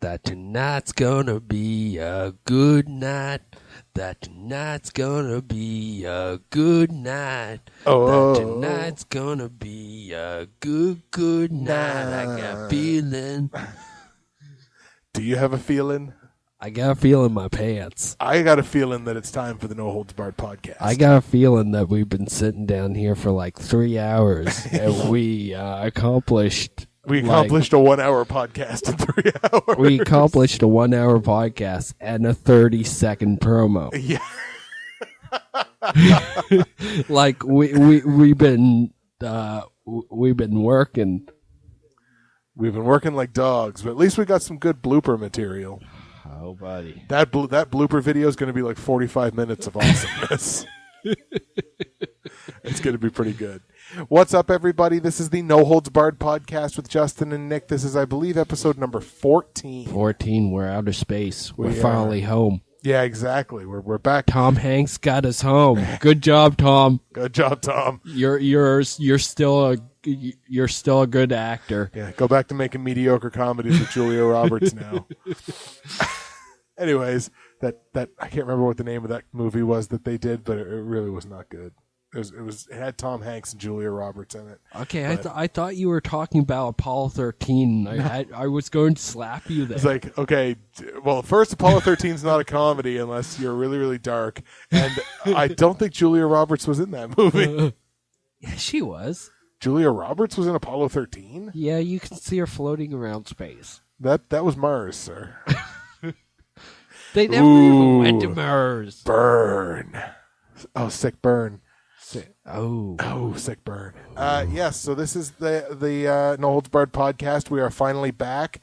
that tonight's gonna be a good night. That tonight's gonna be a good night. Oh. That tonight's gonna be a good night. I got a feeling. Do you have a feeling? I got a feeling in my pants. I got a feeling that it's time for the No Holds Barred podcast. I got a feeling that we've been sitting down here for like 3 hours and we accomplished... We accomplished a 1 hour podcast in 3 hours. We accomplished a 1 hour podcast and a 30-second promo. Yeah. Like we've been working. We've been working like dogs, but at least we got some good blooper material. Oh, buddy. That blooper video is going to be like 45 minutes of awesomeness. It's going to be pretty good. What's up, everybody? This is the No Holds Barred podcast with Justin and Nick. This is, I believe, episode number 14. 14. We're out of space. We're We finally home. Yeah, exactly. We're back. Tom Hanks got us home. Good job, Tom. Good job, Tom. You're still a good actor. Yeah, go back to making mediocre comedies with Julia Roberts now. Anyways, that I can't remember what the name of that movie was that they did, but it really was not good. It had Tom Hanks and Julia Roberts in it. Okay, I thought you were talking about Apollo 13. I was going to slap you there. It's like, okay, well, first, Apollo 13 is not a comedy unless you're really, really dark. And I don't think Julia Roberts was in that movie. Yeah, she was. Julia Roberts was in Apollo 13? Yeah, you can see her floating around space. That was Mars, sir. They never even went to Mars. Burn. Oh, sick burn. Oh, sick burn. Yes, so this is the No Holds Barred podcast. We are finally back.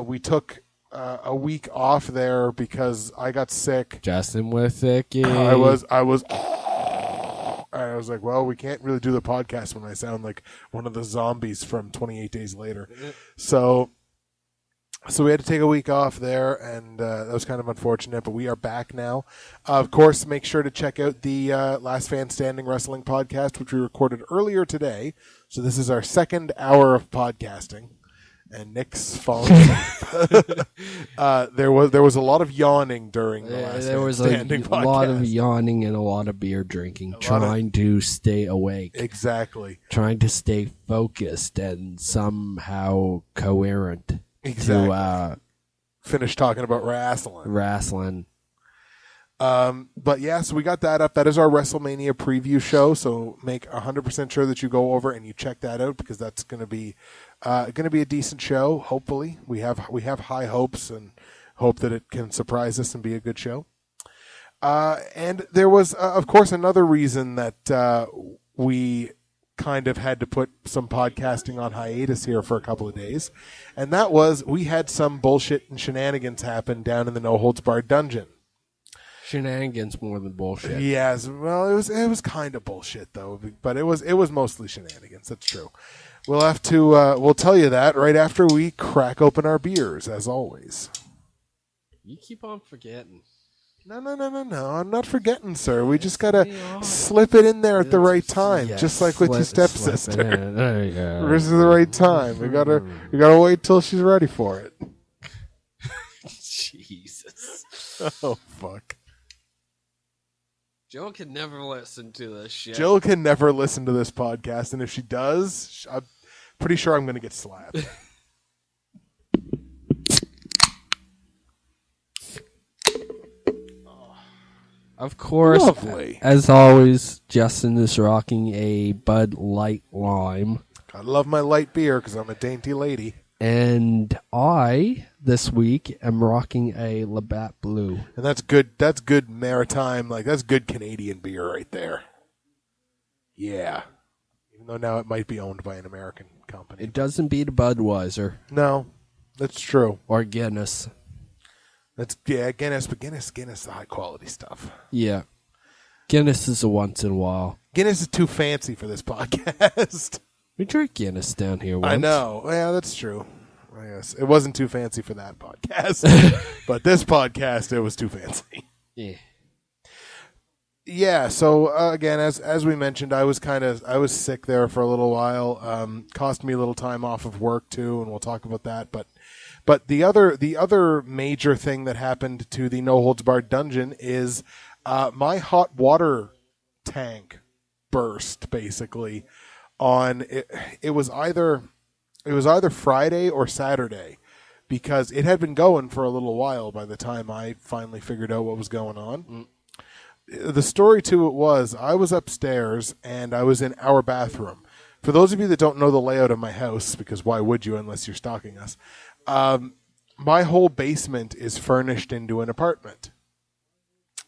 We took a week off there because I got sick. Justin was sick. I was like, well, we can't really do the podcast when I sound like one of the zombies from 28 Days Later. So we had to take a week off there, and that was kind of unfortunate, but we are back now. Of course, make sure to check out the Last Fan Standing Wrestling podcast, which we recorded earlier today. So this is our second hour of podcasting, and Nick's falling asleep. There was a lot of yawning during the Last Fan Standing podcast. A lot of yawning and a lot of beer drinking, trying to stay awake. Exactly. Trying to stay focused and somehow coherent. Exactly. To finish talking about wrestling. But yeah, so we got that up. That is our WrestleMania preview show. So make 100% sure that you go over and you check that out because that's going to be a decent show. Hopefully, we have high hopes and hope that it can surprise us and be a good show. And there was, of course, another reason that we kind of had to put some podcasting on hiatus here for a couple of days, and that was we had some bullshit and shenanigans happen down in the No Holds Barred Dungeon. Shenanigans more than bullshit. Yes, well, it was kind of bullshit though, but it was mostly shenanigans. That's true. We'll have to we'll tell you that right after we crack open our beers, as always. You keep on forgetting. No. I'm not forgetting, sir. We just gotta slip it in there at the right time, just like with your stepsister. There you go. This is the right time. We gotta wait till she's ready for it. Jesus. Oh fuck. Jill can never listen to this shit. Jill can never listen to this podcast, and if she does, I'm pretty sure I'm gonna get slapped. Of course, lovely. As always, Justin is rocking a Bud Light Lime. I love my light beer because I'm a dainty lady. And I, this week, am rocking a Labatt Blue. And that's good. That's good maritime. That's good Canadian beer right there. Yeah. Even though now it might be owned by an American company. It doesn't beat a Budweiser. No, that's true. Or Guinness. Guinness, but Guinness is high quality stuff. Yeah. Guinness is a once in a while. Guinness is too fancy for this podcast. We drank Guinness down here once. I know. Yeah, that's true. I guess it wasn't too fancy for that podcast. But this podcast, it was too fancy. Yeah. Yeah, so again, as we mentioned, I was sick there for a little while. Cost me a little time off of work too, and we'll talk about that. But the other major thing that happened to the No Holds Barred Dungeon is my hot water tank burst basically on it. It was either Friday or Saturday, because it had been going for a little while by the time I finally figured out what was going on. The story to it was, I was upstairs and I was in our bathroom. For those of you that don't know the layout of my house, because why would you unless you're stalking us, my whole basement is furnished into an apartment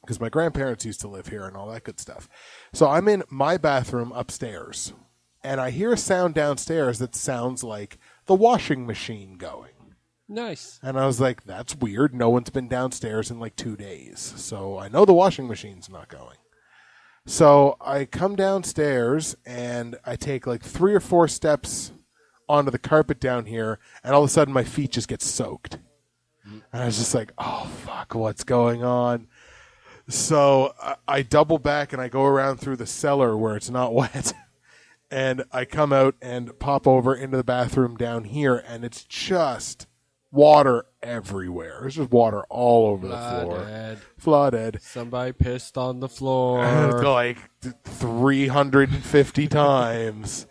because my grandparents used to live here and all that good stuff. So I'm in my bathroom upstairs and I hear a sound downstairs that sounds like the washing machine going. Nice. And I was like, that's weird. No one's been downstairs in like 2 days. So I know the washing machine's not going. So I come downstairs and I take like 3 or 4 steps onto the carpet down here, and all of a sudden my feet just get soaked. And I was just like, oh, fuck, what's going on? So I double back and I go around through the cellar where it's not wet. And I come out and pop over into the bathroom down here, and it's just water everywhere. There's just water all over the floor. Flooded. Somebody pissed on the floor. Like 350 times.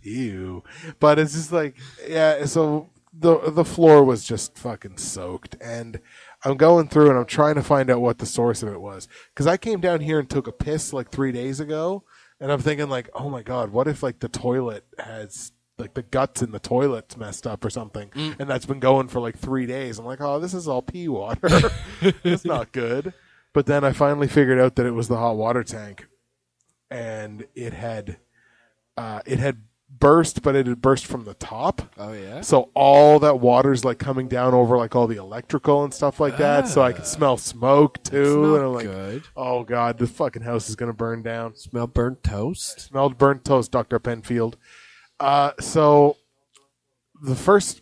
Ew. But it's just like, yeah, so the floor was just fucking soaked. And I'm going through and I'm trying to find out what the source of it was. Because I came down here and took a piss like 3 days ago. And I'm thinking like, oh my God, what if like the toilet has, like the guts in the toilet's messed up or something, and that's been going for like 3 days. I'm like, oh, this is all pee water. That's not good. But then I finally figured out that it was the hot water tank, and it had burst, but it had burst from the top. Oh yeah. So all that water's like coming down over like all the electrical and stuff like that. So I could smell smoke too, and I'm like, good. Oh God, the fucking house is gonna burn down. Smell burnt toast. Smelled burnt toast, Dr. Penfield. So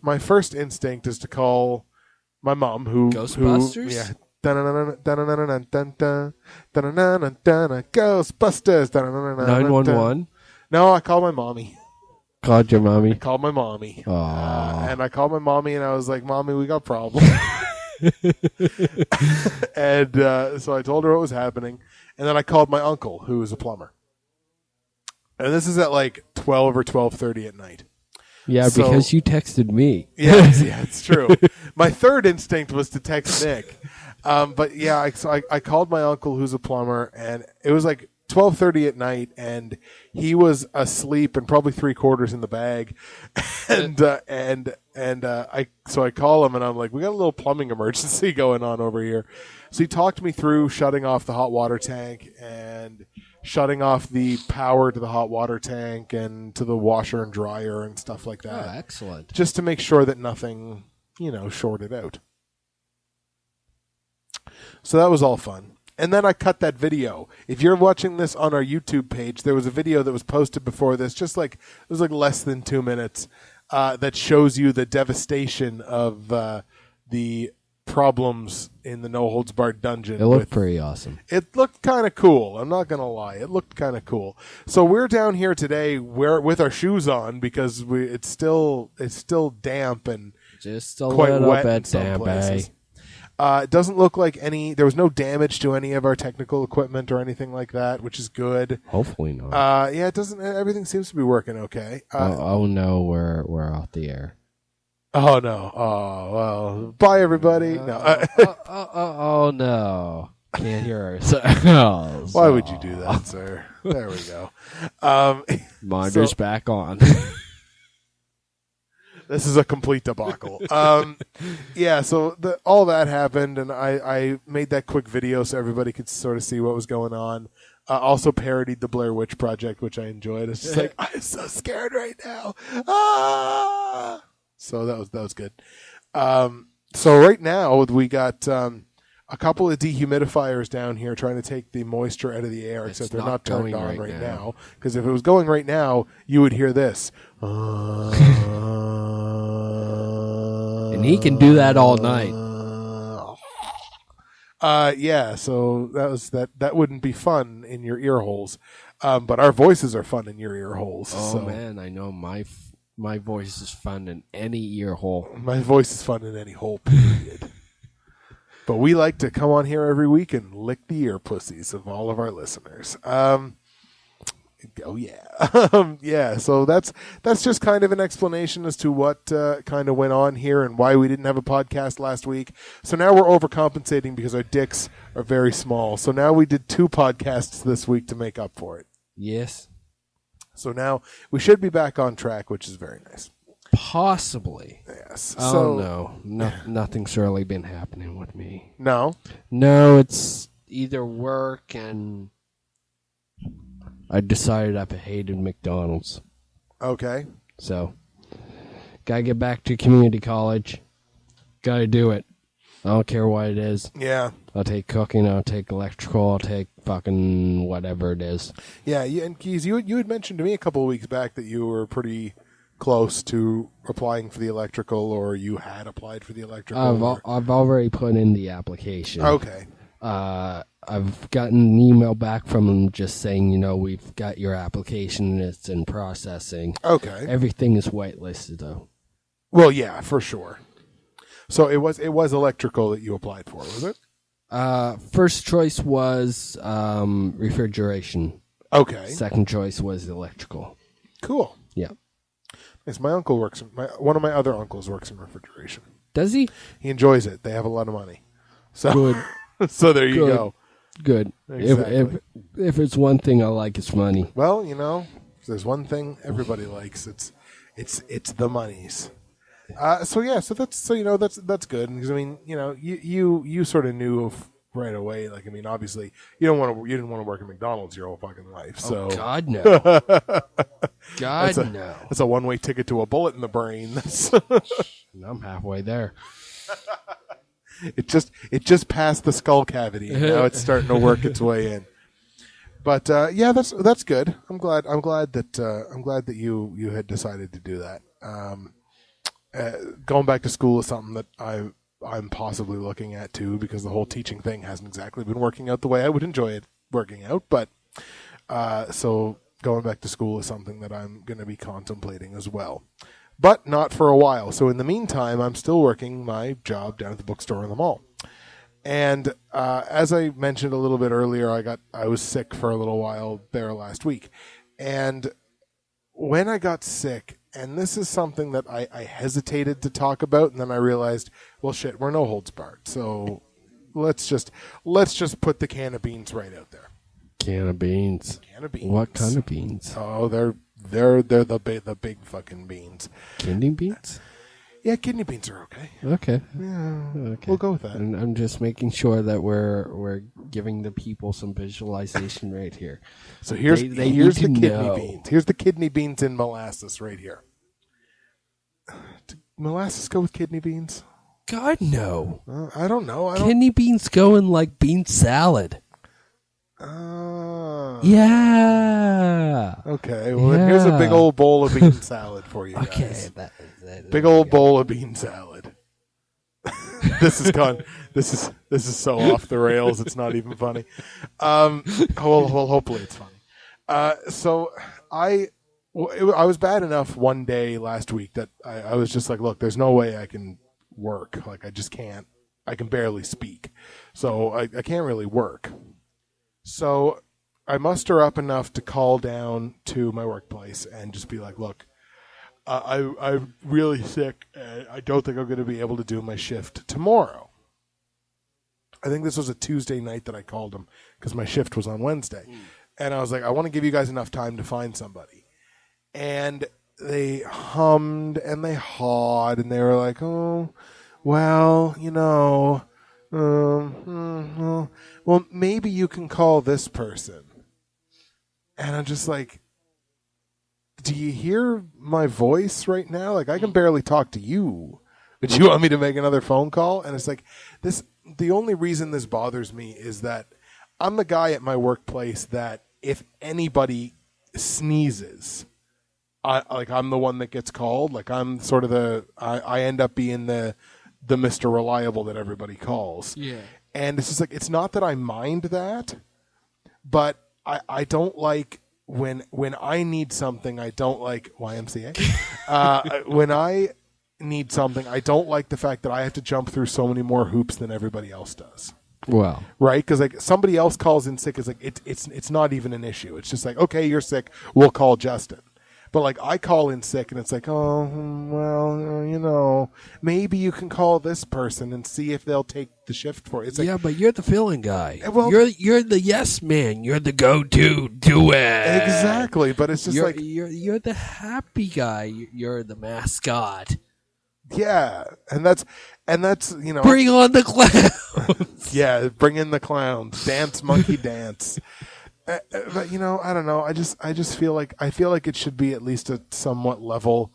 my first instinct is to call my mom, Ghostbusters? Yeah. Ghostbusters. 911? No, I called my mommy. Called your mommy? I called my mommy. And I called my mommy and I was like, Mommy, we got problems. And so I told her what was happening. And then I called my uncle, who is a plumber. And this is at like 12 or 12:30 at night. Yeah, so, because you texted me. Yeah, it's true. My third instinct was to text Nick. But yeah, I called my uncle, who's a plumber, and it was like 12:30 at night, and he was asleep and probably 3/4 in the bag. So I call him and I'm like, we got a little plumbing emergency going on over here. So he talked me through shutting off the hot water tank and shutting off the power to the hot water tank and to the washer and dryer and stuff like that. Oh, excellent. Just to make sure that nothing, shorted out. So that was all fun. And then I cut that video. If you're watching this on our YouTube page, there was a video that was posted before this, it was like less than 2 minutes, that shows you the devastation of the problems in the No Holds Barred Dungeon. It looked pretty awesome. It looked kind of cool. I'm not going to lie. It looked kind of cool. So we're down here today with our shoes on because it's still damp and just a quite little wet bit in some damp. places. It doesn't look like there was no damage to any of our technical equipment or anything like that, which is good. Hopefully not. Yeah, it doesn't. Everything seems to be working okay. Oh no, we're off the air. Oh no. Oh well. Bye everybody. No. Oh no. Can't hear ourselves. Why would you do that, sir? There we go. Monitors back on. This is a complete debacle. Yeah, so all that happened, and I made that quick video so everybody could sort of see what was going on. Also parodied the Blair Witch Project, which I enjoyed. It's just like, I'm so scared right now. Ah! So that was good. So right now we got a couple of dehumidifiers down here trying to take the moisture out of the air, except they're not turned on right now. Because if it was going right now, you would hear this. And he can do that all night. Yeah, so that wouldn't be fun in your ear holes. But our voices are fun in your ear holes. Oh, so. man, I know my voice is fun in any ear hole. My voice is fun in any hole, period. But we like to come on here every week and lick the ear pussies of all of our listeners. Oh yeah, yeah. So that's just kind of an explanation as to what kind of went on here and why we didn't have a podcast last week. So now we're overcompensating because our dicks are very small. So now we did 2 podcasts this week to make up for it. Yes. So now we should be back on track, which is very nice. Possibly. Yes. Oh, so, no. Nothing's really been happening with me. No? No, it's either work and I decided I hated McDonald's. Okay. So, gotta get back to community college. Gotta do it. I don't care what it is. Yeah. I'll take cooking, I'll take electrical, I'll take fucking whatever it is. Yeah, and Keys, you had mentioned to me a couple of weeks back that you were pretty close to applying for the electrical, or you had applied for the electrical. I've already put in the application. Okay. I've gotten an email back from them just saying, we've got your application and it's in processing. Okay. Everything is whitelisted, though. Well, yeah, for sure. So it was electrical that you applied for, was it? First choice was refrigeration. Okay. Second choice was electrical. Cool. Yeah. Yes, my uncle one of my other uncles works in refrigeration. Does he? He enjoys it. They have a lot of money. So good. So there you go. Good. Exactly. If it's one thing I like, it's money. Well, if there's one thing everybody likes, it's the monies. So that's good because I mean, you sort of knew right away. Like, I mean, obviously, you didn't want to work at McDonald's your whole fucking life. So God no. No. That's a one-way ticket to a bullet in the brain. I'm halfway there. It just passed the skull cavity, and now it's starting to work its way in. But yeah, that's good. I'm glad that you had decided to do that. Going back to school is something that I'm possibly looking at too, because the whole teaching thing hasn't exactly been working out the way I would enjoy it working out. But so going back to school is something that I'm going to be contemplating as well, but not for a while. So in the meantime, I'm still working my job down at the bookstore in the mall. And as I mentioned a little bit earlier, I was sick for a little while there last week, and when I got sick. And this is something that I hesitated to talk about, and then I realized, well, shit, we're no holds barred. So let's just put the can of beans right out there. Can of beans. Can of beans. What kind of beans? Oh, they're the big fucking beans. Kidney beans? Yeah, kidney beans are okay. Okay. Yeah, okay. We'll go with that. And I'm just making sure that we're giving the people some visualization right here. So here's the kidney know. beans. Here's the kidney beans in molasses right here. Did molasses go with kidney beans? God, no. I don't know. Kidney beans go in like bean salad. Yeah. Okay. Well, then here's a big old bowl of bean salad for you guys. Okay. Big old bowl of bean salad. This is so off the rails. It's not even funny. Well, hopefully it's funny. So I was bad enough one day last week that I was just like, look, there's no way I can work. Like, I just can't. I can barely speak. So I can't really work. So I muster up enough to call down to my workplace and just be like, look, I'm really sick, and I don't think I'm going to be able to do my shift tomorrow. I think this was a Tuesday night that I called them because my shift was on Wednesday. And I was like, I want to give you guys enough time to find somebody. And they hummed and they hawed, and they were like, oh, well, well, maybe you can call this person. And I'm just like, do you hear my voice right now? Like, I can barely talk to you. But you want me to make another phone call? And it's like, the only reason this bothers me is that I'm the guy at my workplace that if anybody sneezes, I'm the one that gets called. Like, I'm sort of I end up being the Mr. Reliable that everybody calls. Yeah. And it's just like, it's not that I mind that, but I don't like when I need something, I don't like YMCA. When I need something, I don't like the fact that I have to jump through so many more hoops than everybody else does. Well, right? Because like somebody else calls in sick, is like it's not even an issue. It's just like, okay, you're sick, we'll call Justin. But like I call in sick, and it's like, oh well, maybe you can call this person and see if they'll take the shift for it. It's like, yeah, but you're the filling guy. Well, you're the yes man. You're the go-to. Do it exactly. But it's just you're the happy guy. You're the mascot. Yeah, and that's bring on the clowns. Yeah, bring in the clowns. Dance, monkey, dance. But I don't know. I just feel like it should be at least a somewhat level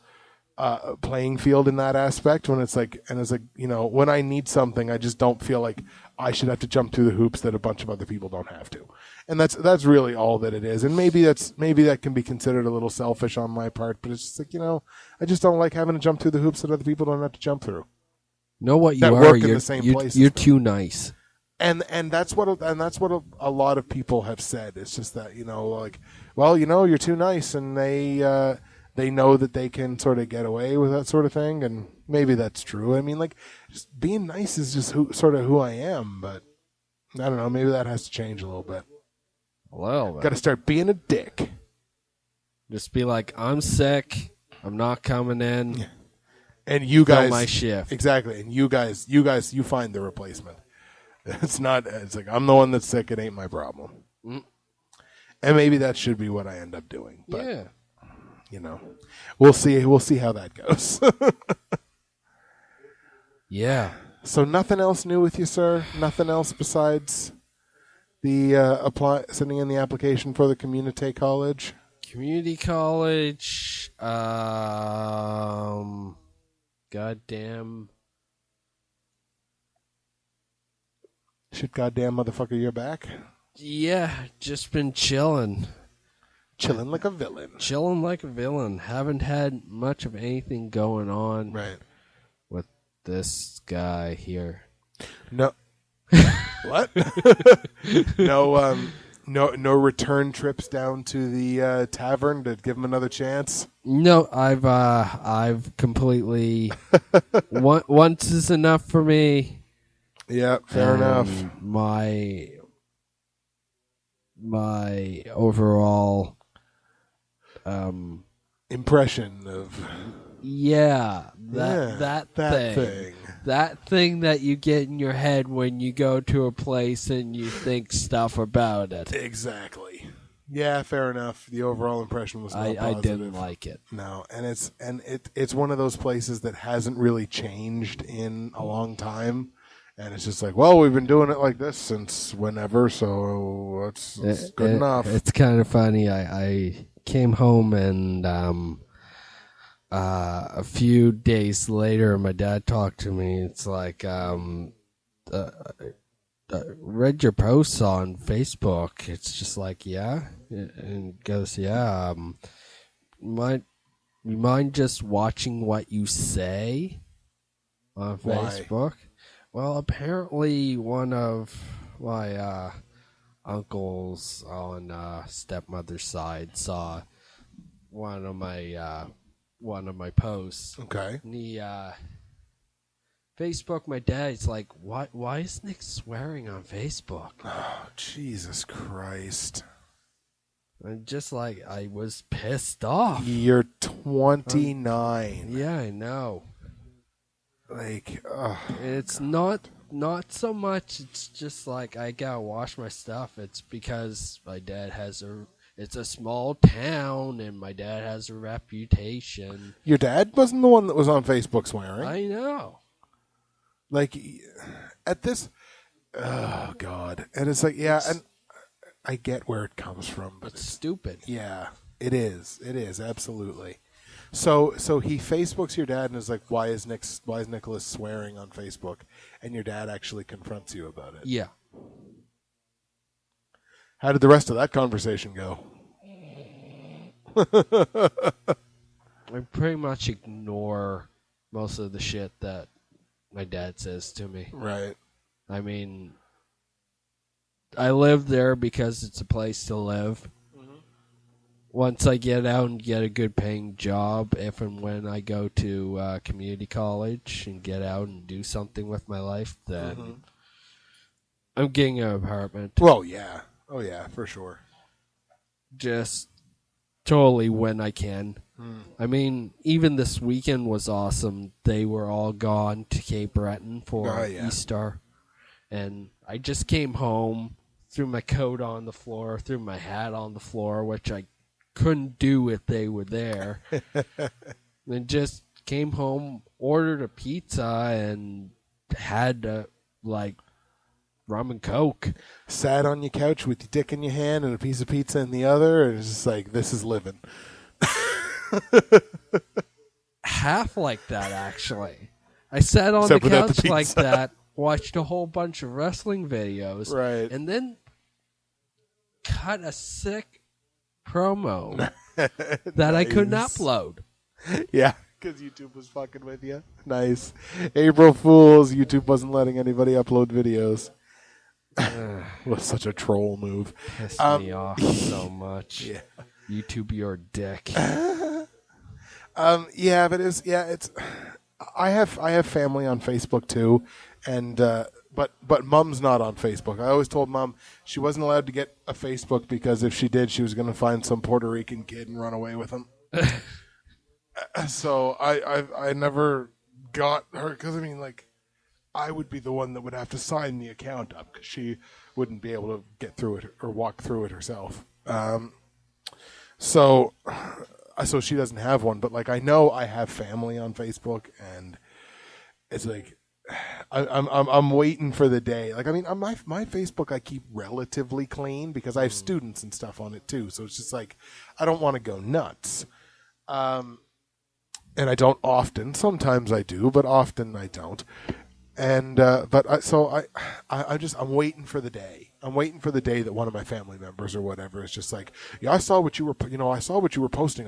playing field in that aspect. When it's like, when I need something, I just don't feel like I should have to jump through the hoops that a bunch of other people don't have to. And that's really all that it is. And maybe that can be considered a little selfish on my part. But it's just like, I just don't like having to jump through the hoops that other people don't have to jump through. Know what you that are? Work in the same place. You're too nice. And that's what a lot of people have said. It's just that you're too nice, and they know that they can sort of get away with that sort of thing, and maybe that's true. I mean, like, just being nice is just who I am, but I don't know. Maybe that has to change a little bit. Well, got to start being a dick. Just be like, I'm sick. I'm not coming in. Yeah. And you guys, my shift exactly. And you guys, you find the replacement. It's like, I'm the one that's sick. It ain't my problem. Mm. And maybe that should be what I end up doing. But, yeah. We'll see how that goes. Yeah. So nothing else new with you, sir? Nothing else besides the sending in the application for the community college? Community college, goddamn. Shit, goddamn motherfucker, you're back? Yeah, just been chilling. Chilling like a villain. Chilling like a villain. Haven't had much of anything going on with this guy here. No. What? No return trips down to the tavern to give him another chance? No, I've completely once is enough for me. Yeah, fair enough. My overall impression of that thing that you get in your head when you go to a place and you think stuff about it. Exactly. Yeah, fair enough. The overall impression was not positive. I didn't like it. No, and it's one of those places that hasn't really changed in a long time. And it's just like, well, we've been doing it like this since whenever, so it's good enough. It's kind of funny. I came home and a few days later, my dad talked to me. It's like, read your posts on Facebook. It's just like, yeah, and goes, yeah. You mind just watching what you say on Facebook? Why? Well, apparently one of my uncles on stepmother's side saw one of my posts. Okay. And he Facebook my dad. He's like, why is Nick swearing on Facebook? Oh, Jesus Christ. And just like, I was pissed off. You're 29. Yeah, I know. Like, it's not so much. It's just like, I gotta wash my stuff. It's because my dad it's a small town, and my dad has a reputation. Your dad wasn't the one that was on Facebook swearing. I know. Like, at this, oh God, and it's like, yeah, and I get where it comes from, but it's stupid. Yeah, it is. It is absolutely. So he Facebooks your dad and is like, why is Nicholas swearing on Facebook? And your dad actually confronts you about it. Yeah. How did the rest of that conversation go? I pretty much ignore most of the shit that my dad says to me. Right. I mean, I live there because it's a place to live. Mm-hmm. Once I get out and get a good paying job, if and when I go to community college and get out and do something with my life, then I'm getting an apartment. Well, yeah. Oh, yeah, for sure. Just totally when I can. I mean, even this weekend was awesome. They were all gone to Cape Breton for Easter. And I just came home, threw my coat on the floor, threw my hat on the floor, which I couldn't do if they were there. And just came home, ordered a pizza, and had, rum and Coke. Sat on your couch with your dick in your hand and a piece of pizza in the other, and it's just like, this is living. Half like that, actually. I sat on the couch like that, watched a whole bunch of wrestling videos, right, and then cut a sick promo that I couldn't upload. Yeah, because YouTube was fucking with you. Nice. April Fools, YouTube wasn't letting anybody upload videos. Was such a troll move. Pissed me off so much. Yeah. YouTube, your dick. Yeah, but it's. I have family on Facebook too, and but Mom's not on Facebook. I always told Mom she wasn't allowed to get a Facebook because if she did, she was going to find some Puerto Rican kid and run away with him. So I never got her because I mean I would be the one that would have to sign the account up because she wouldn't be able to get through it or walk through it herself. So she doesn't have one, but I know I have family on Facebook, and it's I'm waiting for the day. I mean, on my Facebook I keep relatively clean because I have students and stuff on it too. So it's just I don't want to go nuts. And I don't often. Sometimes I do, but often I don't. And I'm waiting for the day. I'm waiting for the day that one of my family members or whatever is just yeah, I saw what you were posting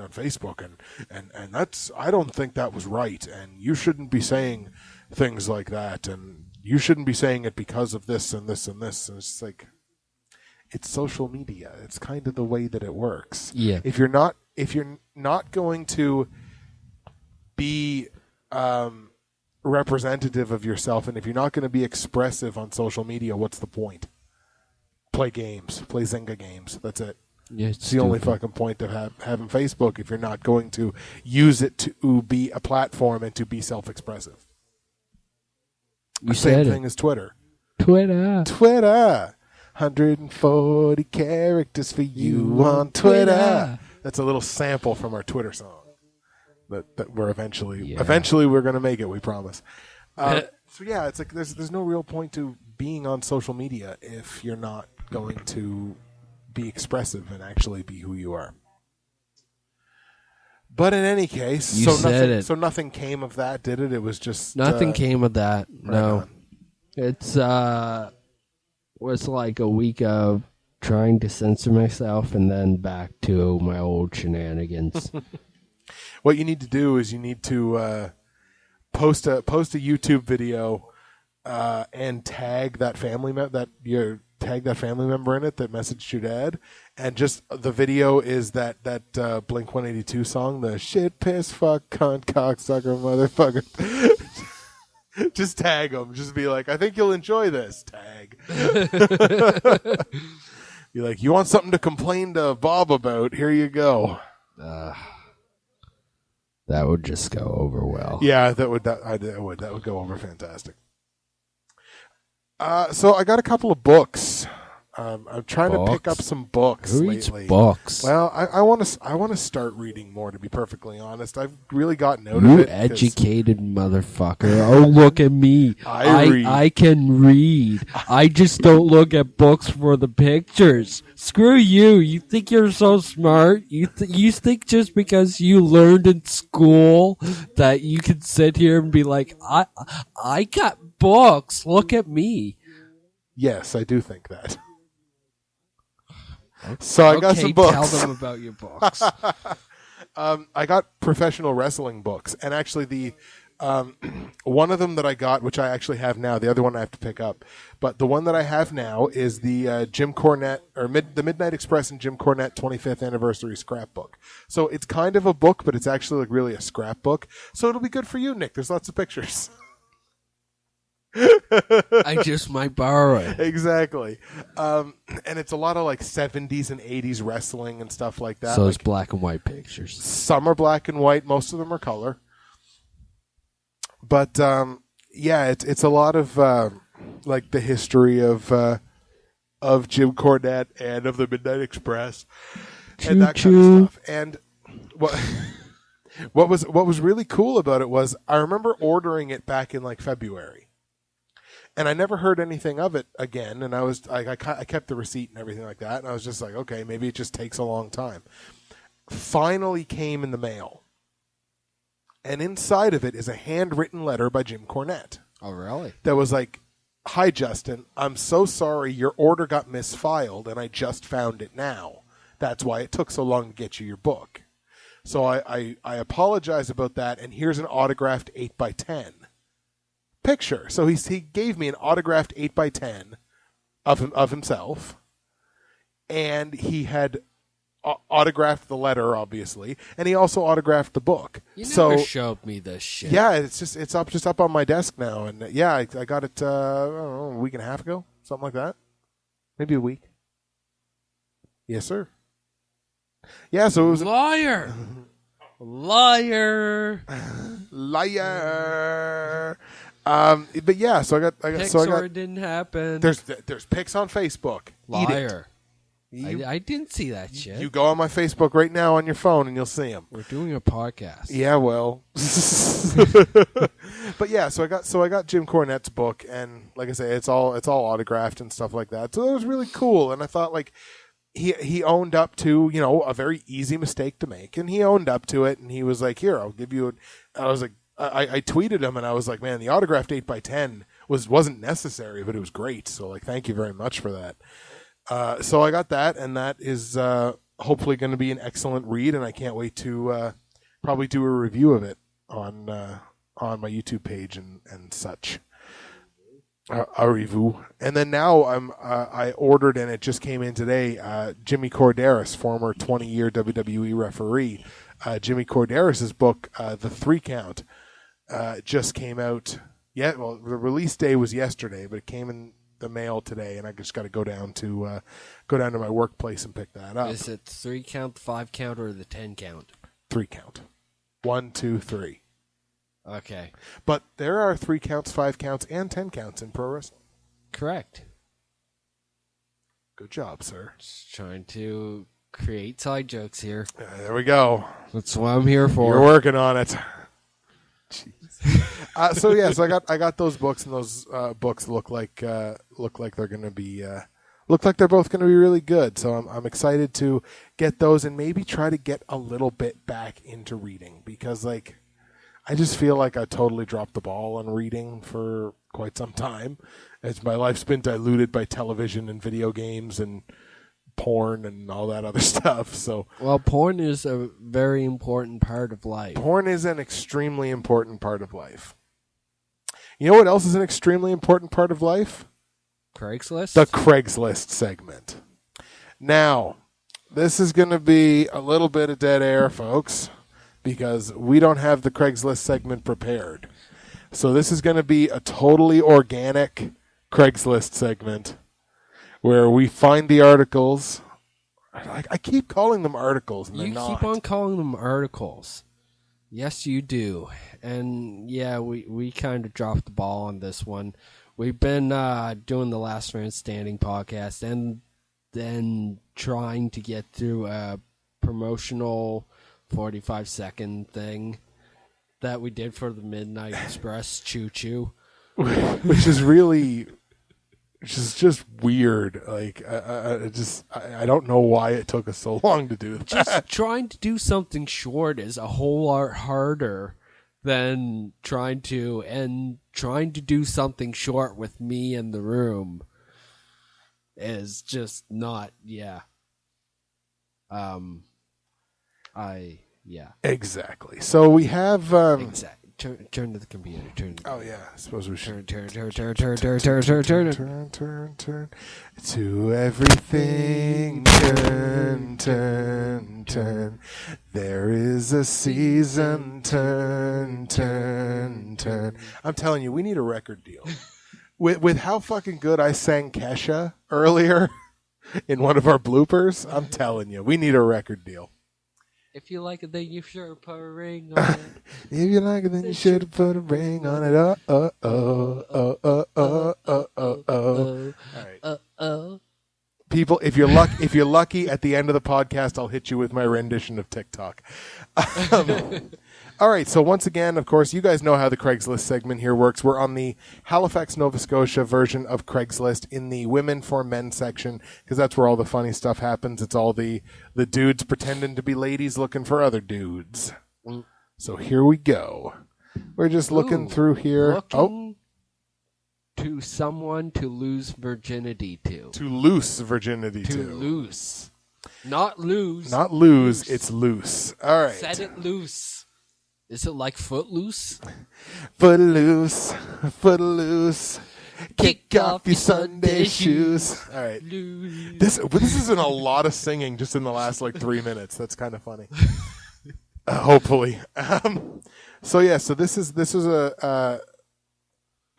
on Facebook, and that's, I don't think that was right, and you shouldn't be saying things like that, and you shouldn't be saying it because of this and this and this. And it's just it's social media. It's kind of the way that it works. Yeah. If you're not going to be representative of yourself, and if you're not going to be expressive on social media, what's the point? Play games. Play Zynga games. That's it. Yeah, it's the only fucking point of having Facebook if you're not going to use it to be a platform and to be self-expressive. You Same said thing as Twitter. Twitter. 140 characters for you on Twitter. That's a little sample from our Twitter song. That we're eventually we're going to make it, we promise. So yeah, it's there's no real point to being on social media if you're not going to be expressive and actually be who you are. But in any case, so nothing came of that, did it? It was just nothing came of that. Right no, on. It's was like a week of trying to censor myself and then back to my old shenanigans. What you need to do is you need to post a YouTube video and tag that family member in it that messaged your dad, and just the video is that Blink 182 song, the shit piss fuck cunt cocksucker motherfucker. Just tag them. Just be like, I think you'll enjoy this. Tag. Be like, you want something to complain to Bob about? Here you go. That would just go over well. Yeah, that would go over fantastic. So I got a couple of books. I'm trying to pick up some books Who reads lately. Books? Well, I want to start reading more. To be perfectly honest, I've really gotten out You of it. educated motherfucker! Oh, look at me! read. I can read. I just don't look at books for the pictures. Screw you! You think you're so smart? You think just because you learned in school that you can sit here and be like, I got books. Look at me. Yes, I do think that. So I got some books. Tell them about your books. I got professional wrestling books, and actually One of them that I got, which I actually have now, the other one I have to pick up. But the one that I have now is the Jim Cornette, or the Midnight Express and Jim Cornette 25th Anniversary Scrapbook. So it's kind of a book, but it's actually like really a scrapbook. So it'll be good for you, Nick. There's lots of pictures. I just might borrow it. Exactly. And it's a lot of like 70s and 80s wrestling and stuff like that. So like, it's black and white pictures. Some are black and white. Most of them are color. But yeah, it's a lot of like the history of Jim Cornette and of the Midnight Express and that kind of stuff. And what was really cool about it was I remember ordering it back in like February. And I never heard anything of it again, and I kept the receipt and everything like that, and I was just like, okay, maybe it just takes a long time. Finally came in the mail, and inside of it is a handwritten letter by Jim Cornette. Oh, really? That was like, "Hi, Justin, I'm so sorry your order got misfiled, and I just found it now. That's why it took so long to get you your book. So I apologize about that, and here's an autographed 8x10. Picture." So he gave me an autographed 8x10 of himself, and he had autographed the letter, obviously, and he also autographed the book. You never showed me this shit. Yeah, it's up on my desk now, and yeah, I got it I don't know, a week and a half ago, something like that, maybe a week. Yes, sir. Yeah, so it was liar. But yeah, so I got. It didn't happen. There's pics on Facebook. Liar. I didn't see that shit. You go on my Facebook right now on your phone and you'll see them. We're doing a podcast. Yeah, well. But yeah, so I got Jim Cornette's book, and like I say, it's all autographed and stuff like that. So it was really cool, and I thought like he owned up to, you know, a very easy mistake to make, and he owned up to it, and he was like, "Here, I'll give you." I was like. I tweeted him and I was like, man, the autographed 8x10 wasn't necessary, but it was great. So like, thank you very much for that. So I got that, and that is hopefully going to be an excellent read, and I can't wait to probably do a review of it on my YouTube page and such. A review. And then now I ordered, and it just came in today, Jimmy Korderas, former 20-year WWE referee. Jimmy Korderas' book, The 3 Count, just came out. Yeah, well, the release day was yesterday, but it came in the mail today, and I just got to go down to my workplace and pick that up. Is it 3 count, 5 count, or the 10 count? 3 count. 1, 2, 3. Okay. But there are 3 counts, 5 counts, and 10 counts in pro wrestling. Correct. Good job, sir. Just trying to create side jokes here. There we go. That's what I'm here for. You're working on it. So yeah, so I got those books, and those books look like they're going to be look like they're both going to be really good. So I'm excited to get those and maybe try to get a little bit back into reading, because like I just feel like I totally dropped the ball on reading for quite some time, as my life's been diluted by television and video games and porn and all that other stuff. So, well, porn is a very important part of life. Porn is an extremely important part of life. You know what else is an extremely important part of life? CraigsList? The CraigsList segment. Now, this is going to be a little bit of dead air, folks, because we don't have the CraigsList segment prepared. So this is going to be a totally organic CraigsList segment, where we find the articles. I keep calling them articles, and they're not. You keep on calling them articles. Yes, you do. And yeah, we kind of dropped the ball on this one. We've been doing the Last Man Standing podcast, and then trying to get through a promotional 45-second thing that we did for the Midnight Express Choo Choo. Which is really... Which is just weird. Like, I don't know why it took us so long to do that. Just trying to do something short is a whole lot harder than trying to do something short with me in the room is just not, yeah. Exactly. So we have... Turn to the computer. Oh yeah, I suppose we should turn to everything. Turn. There is a season. Turn. I'm telling you, we need a record deal. With how fucking good I sang Kesha earlier in one of our bloopers, I'm telling you, we need a record deal. If you like it, then you should put a ring on it. If you like it, then you should put a ring on it. All right. People, if you're lucky, at the end of the podcast, I'll hit you with my rendition of TikTok. All right. So once again, of course, you guys know how the Craigslist segment here works. We're on the Halifax, Nova Scotia version of Craigslist in the Women for Men section because that's where all the funny stuff happens. It's all the dudes pretending to be ladies looking for other dudes. So here we go. We're just looking through here. To someone to lose virginity to. To loose virginity to. To loose. Not lose. Not lose. It's loose. All right. Set it loose. Is it like Footloose? Footloose. Kick off your Sunday shoes. All right. This isn't a lot of singing just in the last 3 minutes. That's kind of funny. Hopefully. So this is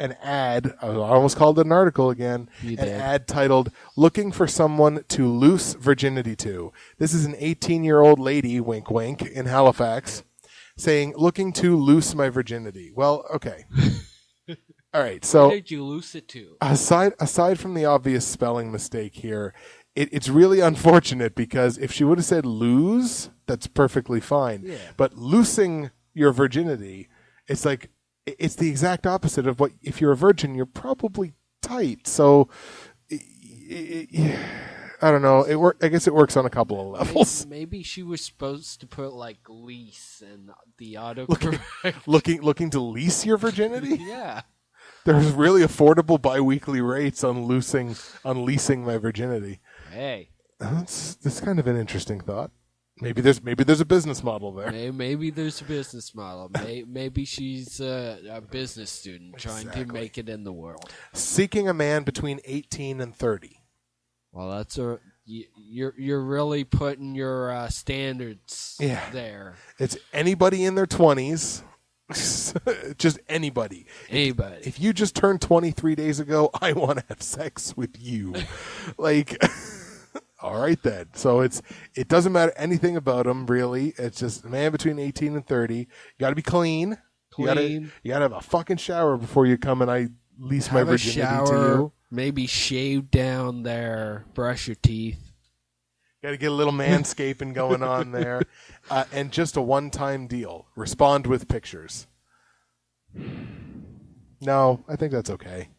an ad. I almost called it an article again. An ad titled "Looking for Someone to Loose Virginity to." This is an 18-year-old lady, wink wink, in Halifax, saying, "Looking to loose my virginity." Well, okay. All right. So, what did you loose it to? Aside from the obvious spelling mistake here, it's really unfortunate because if she would have said lose, that's perfectly fine. Yeah. But loosing your virginity, it's like it's the exact opposite of what. If you're a virgin, you're probably tight. So, I don't know. I guess it works on a couple of levels. Maybe she was supposed to put lease and the autocorrect. Looking to lease your virginity? Yeah. There's really affordable biweekly rates on leasing my virginity. Hey. That's kind of an interesting thought. Maybe there's a business model there. Maybe there's a business model. Maybe she's a business student trying to make it in the world. Seeking a man between 18 and 30. Well, you're really putting your standards there. It's anybody in their 20s. Just anybody. Anybody. If you just turned 23 days ago, I want to have sex with you. All right then. So it doesn't matter anything about them really. It's just a man between 18 and 30. You got to be clean. You got to have a fucking shower before you come and I lease my virginity to you. Maybe shave down there, brush your teeth. Got to get a little manscaping going on there. And just a one-time deal. Respond with pictures. No, I think that's okay.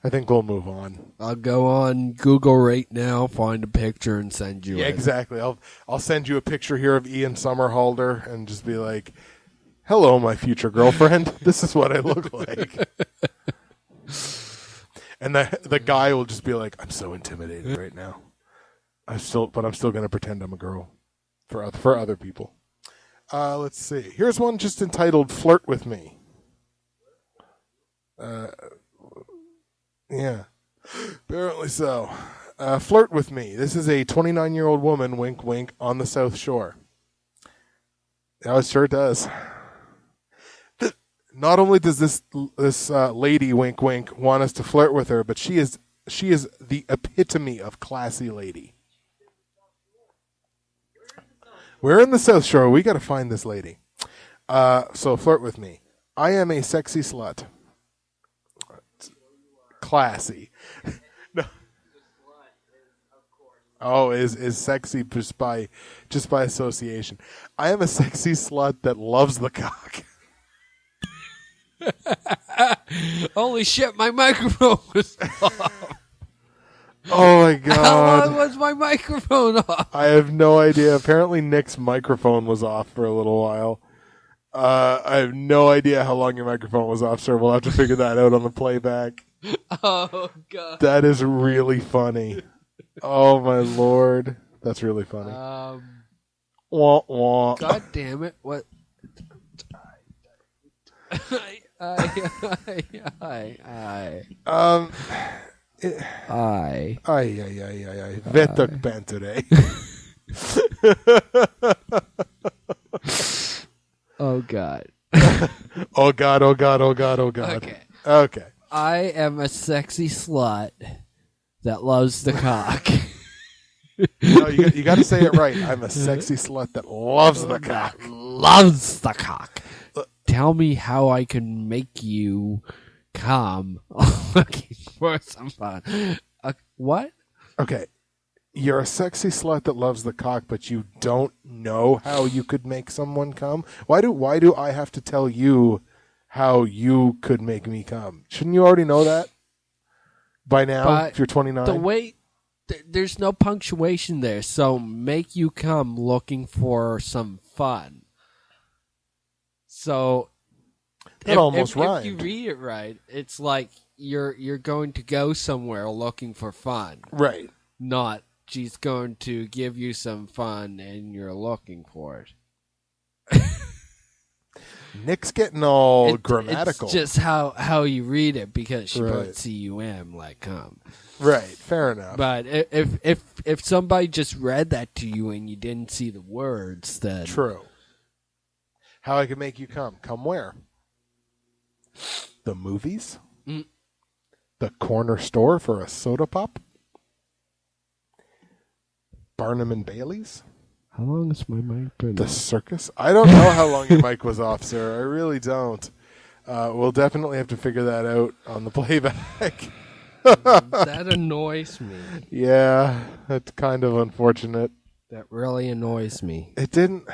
I think we'll move on. I'll go on Google right now, find a picture, and send you it. Yeah, exactly. I'll send you a picture here of Ian Somerhalder and just be like, "Hello, my future girlfriend. This is what I look like." And the guy will just be like, "I'm so intimidated right now. I'm still going to pretend I'm a girl for other people." Let's see. Here's one just entitled "Flirt with Me." Yeah, apparently so. Flirt with me. This is a 29-year-old woman, wink, wink, on the South Shore. Oh, it sure does. Not only does this lady, wink, wink, want us to flirt with her, but she is the epitome of classy lady. We're in the South Shore. We got to find this lady. So flirt with me. I am a sexy slut. Classy. No. Oh, is sexy just by association. I am a sexy slut that loves the cock. Holy shit, my microphone was off. Oh my god. How long was my microphone off? I have no idea. Apparently Nick's microphone was off for a little while. I have no idea how long your microphone was off, sir. We'll have to figure that out on the playback. Oh god. That is really funny. Oh my lord. That's really funny. Wah, wah. God damn it. What? Vetök Bentere. Oh God. Oh God, oh God, oh God, oh God. Okay. I am a sexy slut that loves the cock. No, you got to say it right. I'm a sexy slut that loves the cock. Loves the cock. Tell me how I can make you come looking for some fun. What? Okay. You're a sexy slut that loves the cock, but you don't know how you could make someone come? Why do I have to tell you how you could make me come? Shouldn't you already know that by now, but if you're 29? The way... There's no punctuation there, so make you come looking for some fun. So that almost rhymed. If you read it right, it's like you're going to go somewhere looking for fun. Right. Not she's going to give you some fun and you're looking for it. Nick's getting all grammatical. It's just how you read it because she wrote cum like come. Right, fair enough. But if somebody just read that to you and you didn't see the words, then true. How I could make you come? Come where? The movies? The corner store for a soda pop? Barnum and Bailey's? How long has my mic been? The circus? I don't know how long your mic was off, sir. I really don't. We'll definitely have to figure that out on the playback. That annoys me. Yeah, that's kind of unfortunate. That really annoys me. It didn't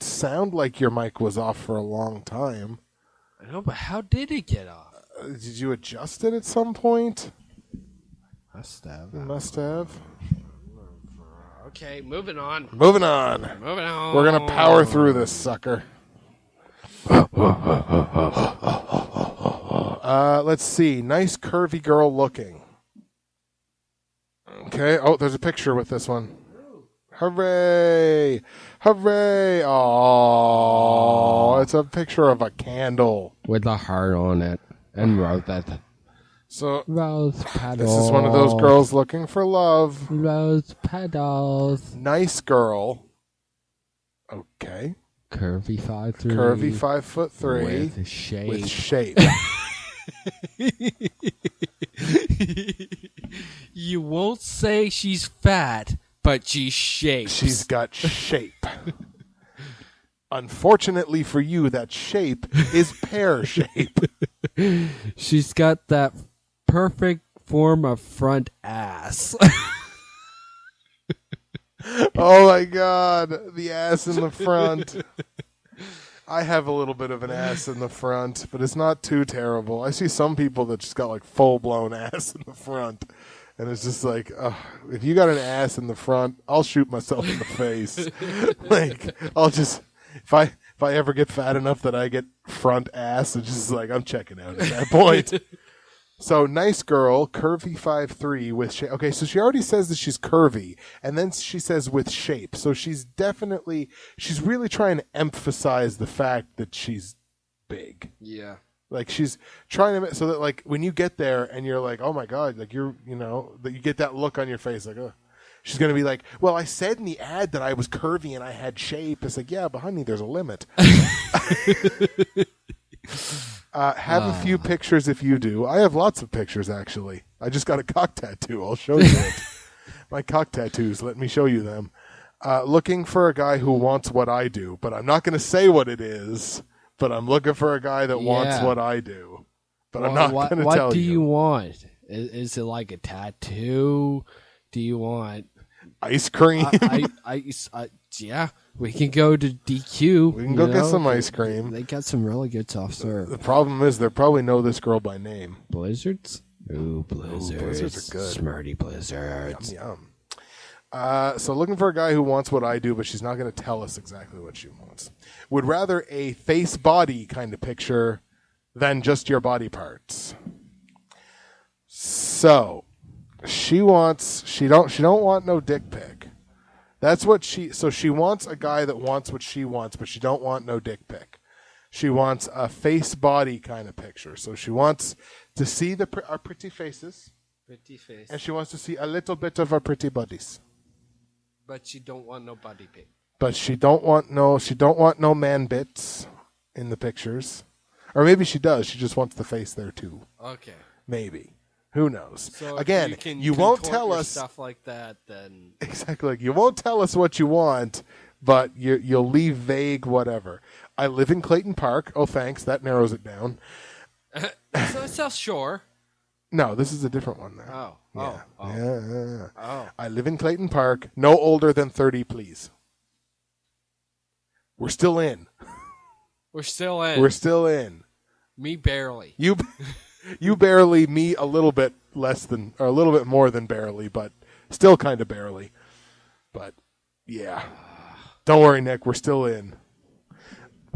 sound like your mic was off for a long time. I know, but how did it get off? Did you adjust it at some point? Must have. Must have. Okay, moving on. Moving on. We're going to power through this sucker. Let's see. Nice curvy girl looking. Okay. Oh, there's a picture with this one. Hooray! Hooray! Oh, it's a picture of a candle with a heart on it and wrote that. So rose petals. This is one of those girls looking for love. Rose petals. Nice girl. Okay. Curvy 5'3". Curvy 5'3". With shape. With shape. You won't say she's fat, but she's shaped. She's got shape. Unfortunately for you, that shape is pear shape. She's got that perfect form of front ass. Oh my God, the ass in the front. I have a little bit of an ass in the front, but it's not too terrible. I see some people that just got like full-blown ass in the front, and it's just like, if you got an ass in the front, I'll shoot myself in the face. Like, I'll just, if I ever get fat enough that I get front ass, it's just like, I'm checking out at that point. So, nice girl, curvy 5'3" with shape. Okay, so she already says that she's curvy, and then she says with shape. So she's really trying to emphasize the fact that she's big. Yeah. Like, she's trying to, so that, like, when you get there and you're like, oh my God, like, that you get that look on your face, like, she's going to be like, well, I said in the ad that I was curvy and I had shape. It's like, yeah, but honey, there's a limit. Have a few pictures if you do. I have lots of pictures, actually. I just got a cock tattoo. I'll show you it. My cock tattoos. Let me show you them. Looking for a guy who wants what I do, but I'm not going to say what it is, but I'm looking for a guy that wants what I do. But I'm not going to tell you. What do you want? Is it like a tattoo? Do you want... ice cream? Yeah. We can go to DQ. We can go get some ice cream. They got some really good soft serve. The problem is they probably know this girl by name. Blizzards? Ooh, blizzards. Ooh, blizzards are good. Smarty blizzards. Yum, yum. So looking for a guy who wants what I do, but she's not going to tell us exactly what she wants. Would rather a face-body kind of picture than just your body parts. So she don't want no dick pic. That's what she wants a guy that wants what she wants, but she don't want no dick pic. She wants a face body kind of picture. So she wants to see our pretty faces. Pretty face. And she wants to see a little bit of our pretty bodies. But she don't want no body pic. But she don't want no man bits in the pictures. Or maybe she does. She just wants the face there too. Okay. Maybe. Who knows? So again, you won't tell us stuff like that. Then exactly. You won't tell us what you want, but you'll leave vague whatever. I live in Clayton Park. Oh, thanks. That narrows it down. So it's South Shore. No, this is a different one there. Oh. Yeah. Oh. Yeah. Oh. I live in Clayton Park. No older than 30, please. We're still in. We're still in. We're still in. Me barely. You barely. Me a little bit less than, or a little bit more than barely, but still kind of barely. But yeah. Don't worry, Nick. We're still in.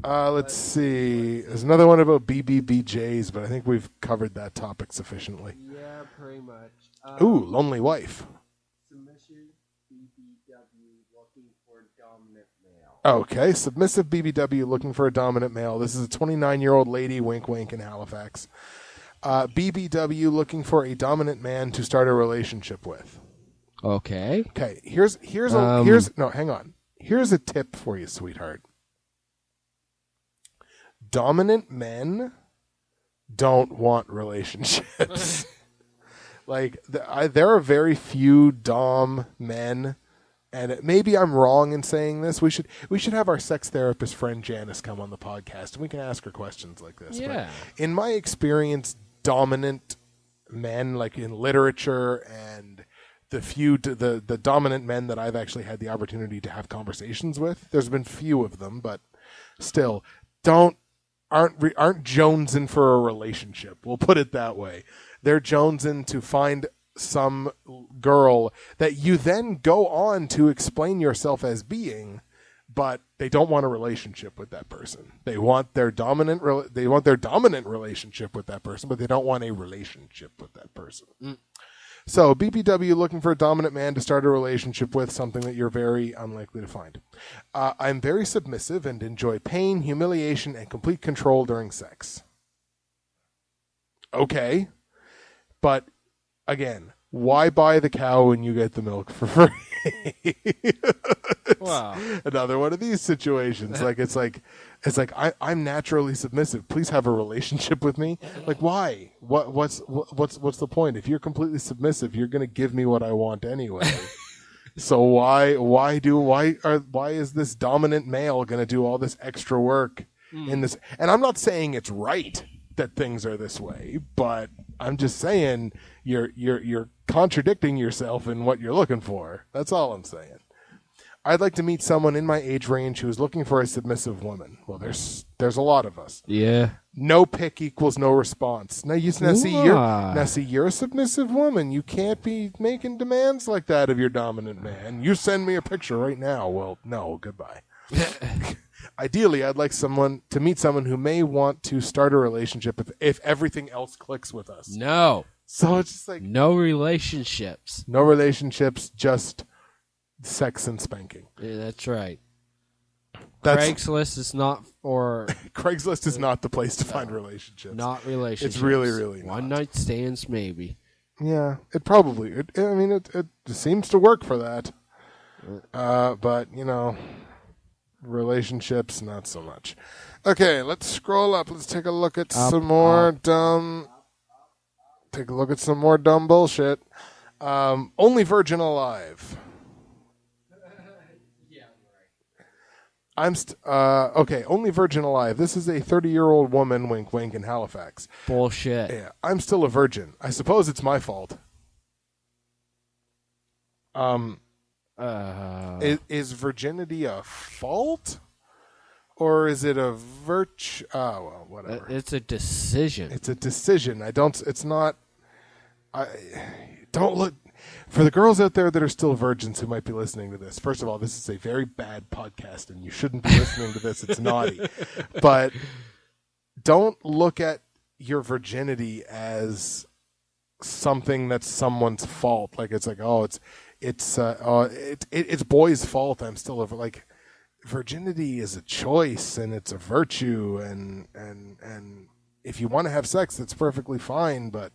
Let's see. There's another one about BBBJs, but I think we've covered that topic sufficiently. Yeah, pretty much. Ooh, lonely wife. Submission BBW looking for dominant male. Okay, submissive BBW looking for a dominant male. This is a 29-year-old lady, wink wink, in Halifax. BBW looking for a dominant man to start a relationship with. Okay. Okay, hang on. Here's a tip for you, sweetheart. Dominant men don't want relationships. There are very few dom men, and maybe I'm wrong in saying this. We should have our sex therapist friend Janice come on the podcast, and we can ask her questions like this. Yeah. But in my experience, dominant men, like in literature, and the dominant men that I've actually had the opportunity to have conversations with, there's been few of them, but still, aren't jonesing for a relationship. We'll put it that way. They're jonesing to find some girl that you then go on to explain yourself as being, but they don't want a relationship with that person. They want their dominant relationship with that person, but they don't want a relationship with that person. So, BBW looking for a dominant man to start a relationship with, something that you're very unlikely to find. I'm very submissive and enjoy pain, humiliation, and complete control during sex. Okay. But, again, why buy the cow when you get the milk for free? Wow. Another one of these situations. I'm naturally submissive. Please have a relationship with me. Like, why? What's the point? If you're completely submissive, you're going to give me what I want anyway. So why is this dominant male going to do all this extra work in this? And I'm not saying it's right that things are this way, but I'm just saying you're contradicting yourself in what you're looking for. That's all I'm saying. I'd like to meet someone in my age range who is looking for a submissive woman. Well, there's a lot of us. Yeah. No pick equals no response. Now see, you're a submissive woman. You can't be making demands like that of your dominant man. You send me a picture right now. Well, no, goodbye. Ideally, I'd like to meet someone who may want to start a relationship if everything else clicks with us. No. So it's just like no relationships. No relationships, just sex and spanking. Yeah, that's right. CraigsList is not for... CraigsList is not the place to find relationships. Not relationships. It's really, really not. One night stands, maybe. Yeah, it probably... It seems to work for that. But, relationships, not so much. Okay, let's scroll up. Let's take a look at some more dumb... Take a look at some more dumb bullshit. Only Virgin Alive. Okay, Only Virgin Alive. This is a 30-year-old woman, wink wink, in Halifax. Bullshit. Yeah, I'm still a virgin. I suppose it's my fault. Is virginity a fault? Or is it a virtue? Oh, well, whatever. It's a decision. It's a decision. Don't look... For the girls out there that are still virgins who might be listening to this, first of all, this is a very bad podcast, and you shouldn't be listening to this. It's naughty. But don't look at your virginity as something that's someone's fault. Like it's boys' fault. I'm still over. Like virginity is a choice and it's a virtue, and if you want to have sex, that's perfectly fine, but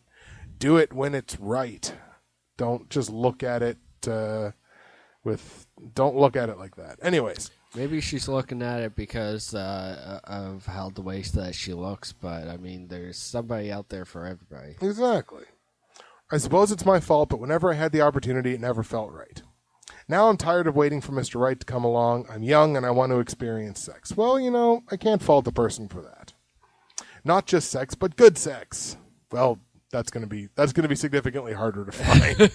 do it when it's right. Don't just look at it don't look at it like that. Anyways. Maybe she's looking at it because of how the way that she looks, but I mean, there's somebody out there for everybody. Exactly. I suppose it's my fault, but whenever I had the opportunity, it never felt right. Now I'm tired of waiting for Mr. Right to come along. I'm young and I want to experience sex. Well, I can't fault the person for that. Not just sex, but good sex. Well, that's going to be significantly harder to find.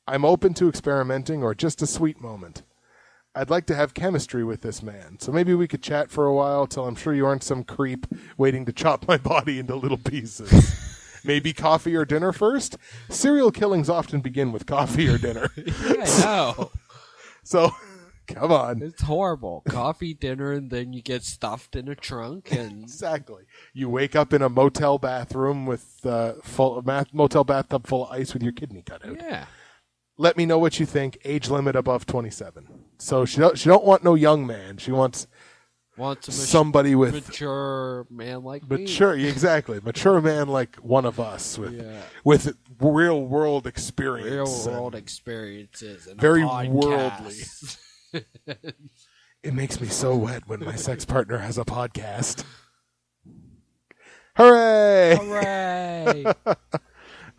I'm open to experimenting or just a sweet moment. I'd like to have chemistry with this man, so maybe we could chat for a while till I'm sure you aren't some creep waiting to chop my body into little pieces. Maybe coffee or dinner first? Serial killings often begin with coffee or dinner. Yeah, I know. So, come on. It's horrible. Coffee, dinner, and then you get stuffed in a trunk. And Exactly. You wake up in a motel bathroom with motel bathtub full of ice with your kidney cut out. Yeah. Let me know what you think. Age limit above 27. So she don't want no young man. She wants somebody with mature man like me. Exactly. Mature man like one of us with real world experience. Real world experiences and very worldly. It makes me so wet when my sex partner has a podcast. Hooray! Hooray!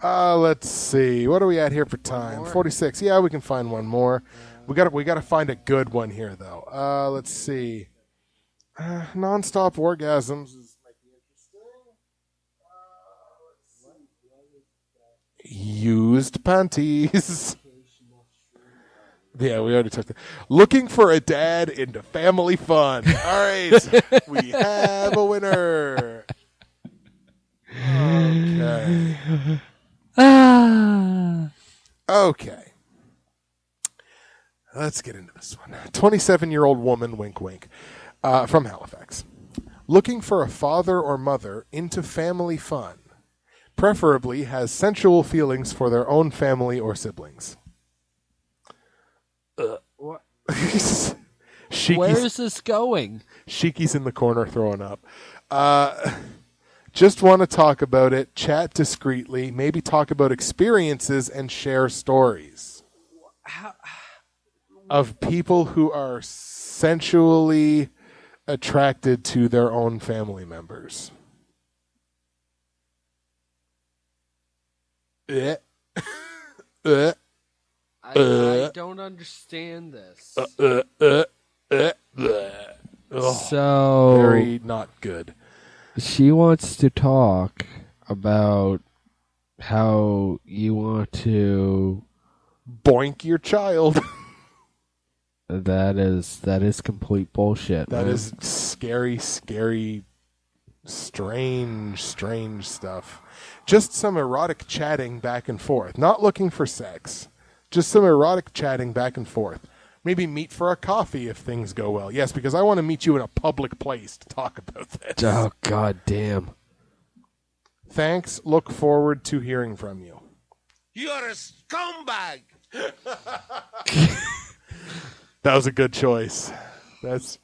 Let's see. What are we at here for time? 46. Yeah, we can find one more. We got to find a good one here, though. Let's see. Non-stop orgasms might be interesting. Used panties. Yeah, we already took that. Looking for a dad into family fun. All right, we have a winner. Okay. Okay. Let's get into this one. 27-year-old woman, wink, wink, from Halifax. Looking for a father or mother into family fun. Preferably has sensual feelings for their own family or siblings. What? Where is this going? Shiki's in the corner throwing up. Just want to talk about it, chat discreetly, maybe talk about experiences and share stories. Of people who are sensually attracted to their own family members. I don't understand this. So very not good. She wants to talk about how you want to boink your child. That is complete bullshit. That is scary, strange stuff. Just some erotic chatting back and forth. Not looking for sex. Just some erotic chatting back and forth. Maybe meet for a coffee if things go well. Yes, because I want to meet you in a public place to talk about this. Oh, God damn. Thanks. Look forward to hearing from you. You're a scumbag. That was a good choice. That's,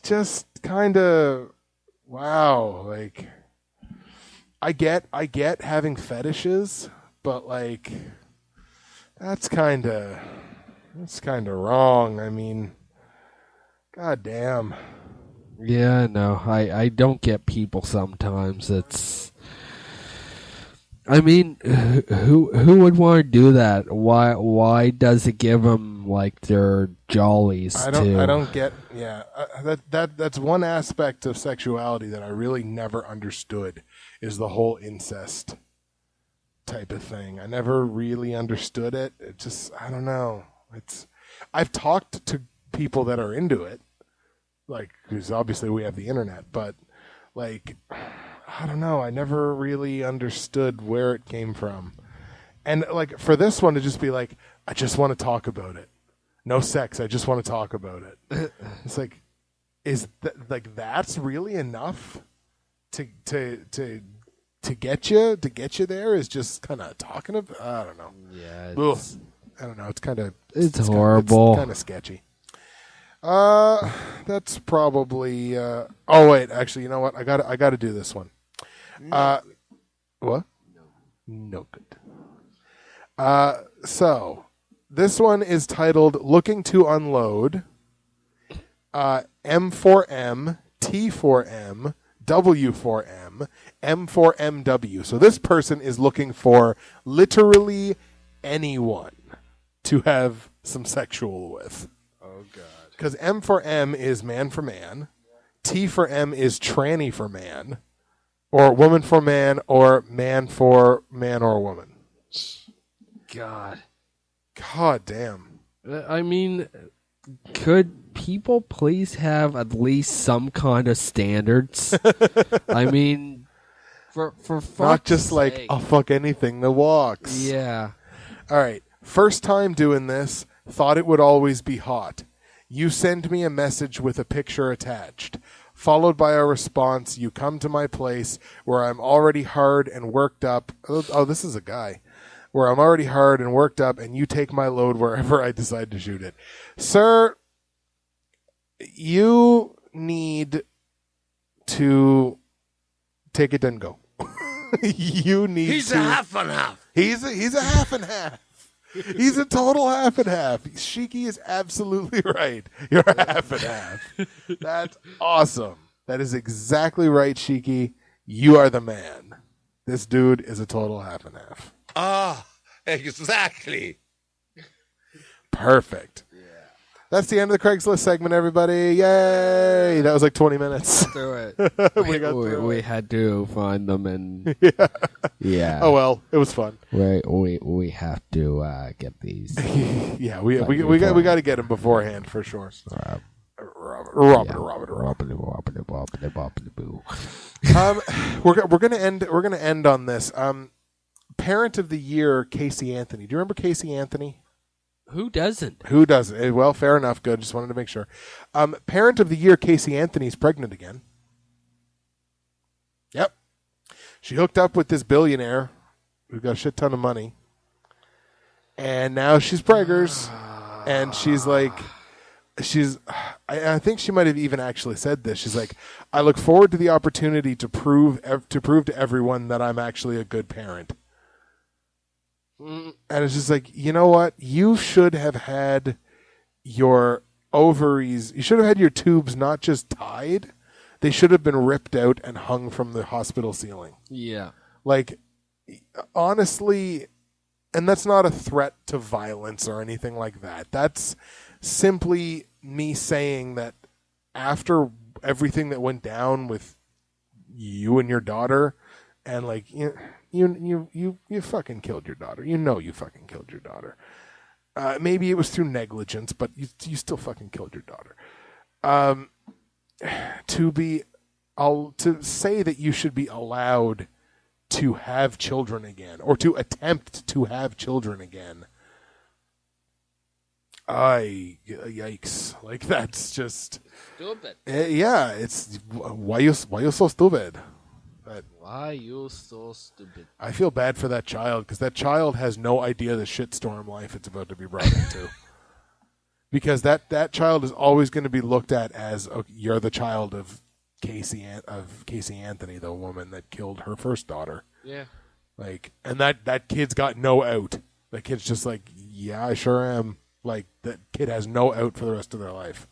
just kind of, wow. Like, I get having fetishes, but like, that's kind of wrong. I mean, god damn. Yeah, no, I don't get people sometimes. I mean, who would want to do that? Why does it give them like their jollies? I don't get. Yeah, that's one aspect of sexuality that I really never understood is the whole incest type of thing. I never really understood it. It just, I don't know. I've talked to people that are into it, like, because obviously we have the internet, but like, I don't know. I never really understood where it came from. And like for this one to just be like, I just want to talk about it. No sex. I just want to talk about it. It's like, that's really enough to get you there? Is just kind of talking about, I don't know. Yeah. I don't know. It's kind of it's horrible. It's kind of sketchy. That's probably. Oh wait, actually, you know what? I got to do this one. What? No good. So this one is titled "Looking to Unload." M4M, T4M, W4M, M4MW. So this person is looking for literally anyone to have some sexual with. Oh, God. Because M for M is man for man. T for M is tranny for man. Or woman for man, or man for man or woman. God. God damn. I mean, could people please have at least some kind of standards? I mean, for not just sake. like, I'll fuck anything that walks. Yeah. All right. First time doing this, thought it would always be hot. You send me a message with a picture attached, followed by a response, you come to my place where I'm already hard and worked up. Oh, this is a guy. Where I'm already hard and worked up, and you take my load wherever I decide to shoot it. Sir, you need to take it and go. You need He's to... a half and half. He's a half and half. He's a total half and half. Shiki is absolutely right. You're half and half. That's awesome. That is exactly right, Shiki. You are the man. This dude is a total half and half. Ah, exactly. Perfect. Yeah. That's the end of the Craigslist segment, everybody. Yay! That was like 20 minutes. Do it. we had to find them and yeah. Oh well, it was fun. We have to get these. Yeah, we got to get them beforehand for sure. Robert. We're gonna end on this. Parent of the Year, Casey Anthony. Do you remember Casey Anthony? Who doesn't? Well, fair enough. Good. Just wanted to make sure. Parent of the Year, Casey Anthony's pregnant again. Yep. She hooked up with this billionaire who got a shit ton of money. And now she's preggers. And she's like... I think she might have even actually said this. She's like, I look forward to the opportunity to prove to everyone that I'm actually a good parent. And it's just like, you know what? You should have had your ovaries, you should have had your tubes not just tied, they should have been ripped out and hung from the hospital ceiling. Yeah. Like, honestly, and that's not a threat to violence or anything like that. That's simply me saying that after everything that went down with you and your daughter, and like, you fucking killed your daughter. You know you fucking killed your daughter. Maybe it was through negligence, but you still fucking killed your daughter. To say that you should be allowed to have children again, or to attempt to have children again, yikes! Like, that's just stupid. Yeah, it's why you so stupid. Why you so stupid? I feel bad for that child, because that child has no idea the shitstorm life it's about to be brought into. Because that child is always going to be looked at as, okay, you're the child of Casey Anthony, the woman that killed her first daughter. Yeah. Like, and that kid's got no out. That kid's just like, yeah, I sure am. Like, that kid has no out for the rest of their life,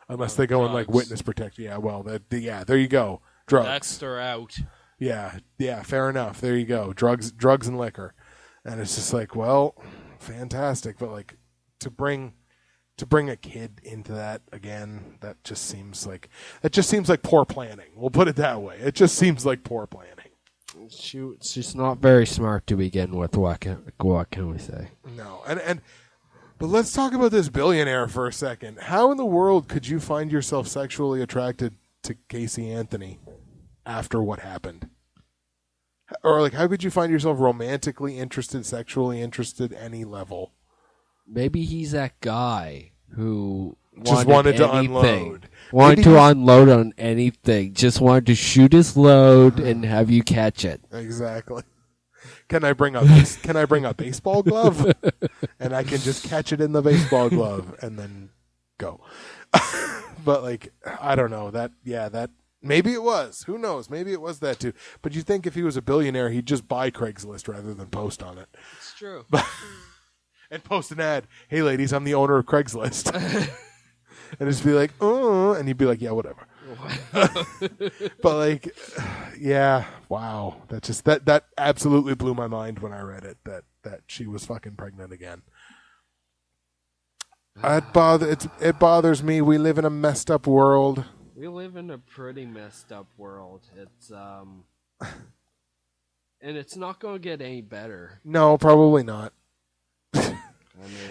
unless they go in like witness protection. Yeah, well, there you go. Drugs. Dexter out. Yeah, fair enough. There you go. Drugs and liquor. And it's just like, well, fantastic, but like to bring a kid into that again, that just seems like poor planning. We'll put it that way. It just seems like poor planning. She's not very smart to begin with. What can we say? No. But let's talk about this billionaire for a second. How in the world could you find yourself sexually attracted to Casey Anthony after what happened? Or like, how could you find yourself romantically interested, sexually interested, any level? Maybe he's that guy who just wanted to unload. Wanted to unload on anything. Just wanted to shoot his load and have you catch it. Exactly. Can I bring a baseball glove? And I can just catch it in the baseball glove and then go. But like, I don't know that maybe it was, who knows? Maybe it was that too. But you think if he was a billionaire, he'd just buy Craigslist rather than post on it. It's true. And post an ad. Hey ladies, I'm the owner of Craigslist. And just be like, oh, and you'd be like, yeah, whatever. But like, yeah, wow. That absolutely blew my mind when I read it, that she was fucking pregnant again. It bothers me. We live in a messed up world. We live in a pretty messed up world. It's and it's not going to get any better. No, probably not. I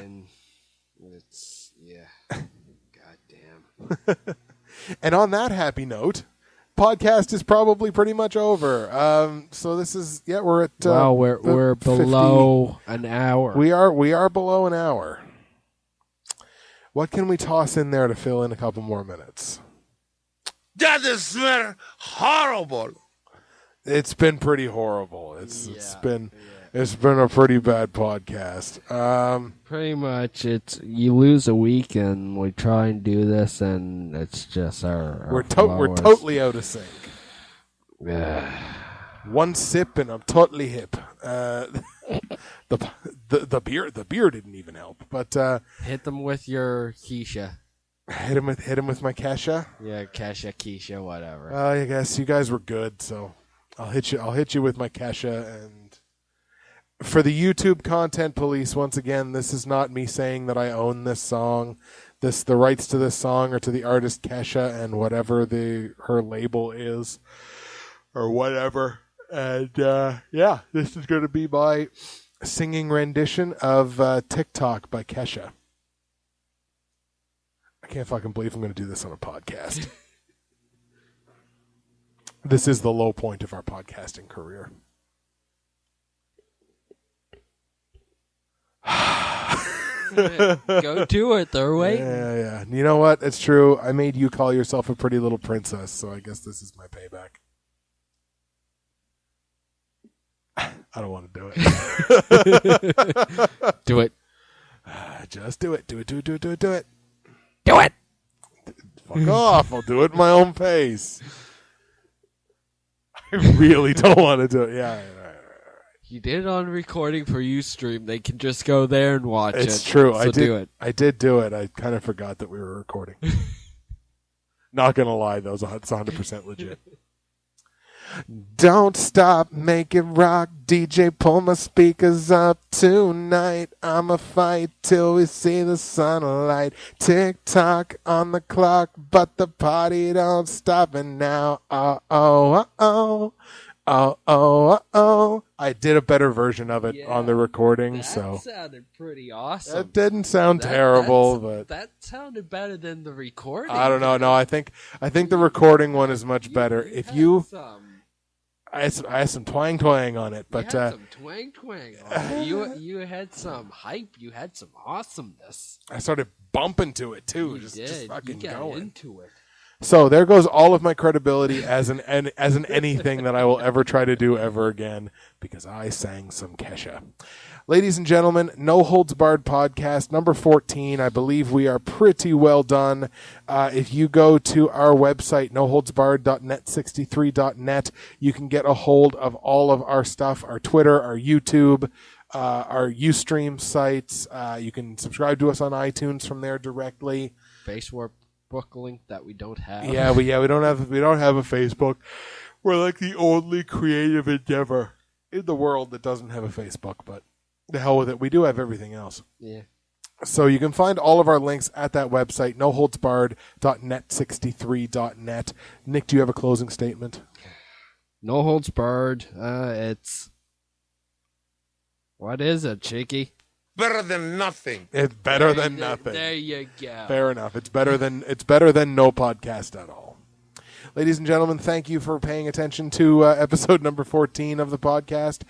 mean, it's goddamn. And on that happy note, podcast is probably pretty much over. So this is we're at we're below 50. An hour. We are below an hour. What can we toss in there to fill in a couple more minutes? That is horrible. It's been pretty horrible. It's been a pretty bad podcast. Pretty much, you lose a week and we try and do this, and it's just we're totally out of sync. Yeah. One sip and I'm totally hip. The beer didn't even help. But hit them with your Keisha. Hit him with my Kesha. Yeah, Kesha, Keisha, whatever. I guess you guys were good, so I'll hit you with my Kesha. And for the YouTube content police, once again, this is not me saying that I own this song. The rights to this song are to the artist Kesha and whatever her label is or whatever. And this is going to be my singing rendition of TikTok by Kesha. I can't fucking believe I'm going to do this on a podcast. This is the low point of our podcasting career. Go do it, they're waiting. Yeah. You know what? It's true. I made you call yourself a pretty little princess, so I guess this is my payback. I don't want to do it. Do it. Just do it. Do it. Do it. Fuck off. I'll do it at my own pace. I really don't want to do it. Yeah. You did it on recording for Ustream. They can just go there and watch it. It's true. So do it. I did do it. I kind of forgot that we were recording. Not going to lie, though. It's 100% legit. Don't stop, make it rock. DJ, pull my speakers up tonight. I'ma fight till we see the sunlight. Tick tock on the clock, but the party don't stop. And now, oh. I did a better version of it on the recording. That sounded pretty awesome. That didn't sound terrible, but that sounded better than the recording. I don't know. No, I think the recording one is much better. I had some twang on it, but you had some twang on it. You had some hype. You had some awesomeness. I started bumping to it too. Just fucking you got going into it. So there goes all of my credibility as an anything that I will ever try to do ever again, because I sang some Kesha. Ladies and gentlemen, No Holds Barred podcast number 14. I believe we are pretty well done. If you go to our website, noholdsbarred.net63.net, you can get a hold of all of our stuff, our Twitter, our YouTube, our Ustream sites. You can subscribe to us on iTunes from there directly. Facebook link that we don't have. Yeah, we don't have a Facebook. We're like the only creative endeavor in the world that doesn't have a Facebook, but the hell with it. We do have everything else. Yeah. So you can find all of our links at that website, noholdsbarred.net63.net. Nick, do you have a closing statement? No Holds Barred. What is it, Cheeky? Better than nothing. It's better than nothing. There you go. Fair enough. It's better than no podcast at all. Ladies and gentlemen, thank you for paying attention to episode number 14 of the podcast.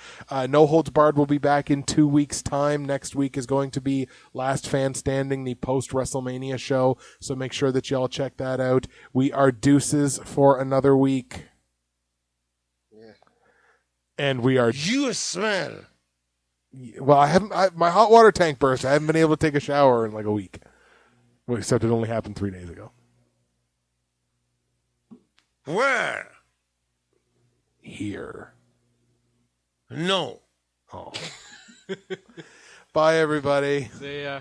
No Holds Barred will be back in 2 weeks' time. Next week is going to be Last Fan Standing, the post-WrestleMania show, so make sure that y'all check that out. We are deuces for another week. And we are. You smell. Well, my hot water tank burst. I haven't been able to take a shower in like a week. Well, except it only happened 3 days ago. Where? Here. No. Oh. Bye, everybody. See ya.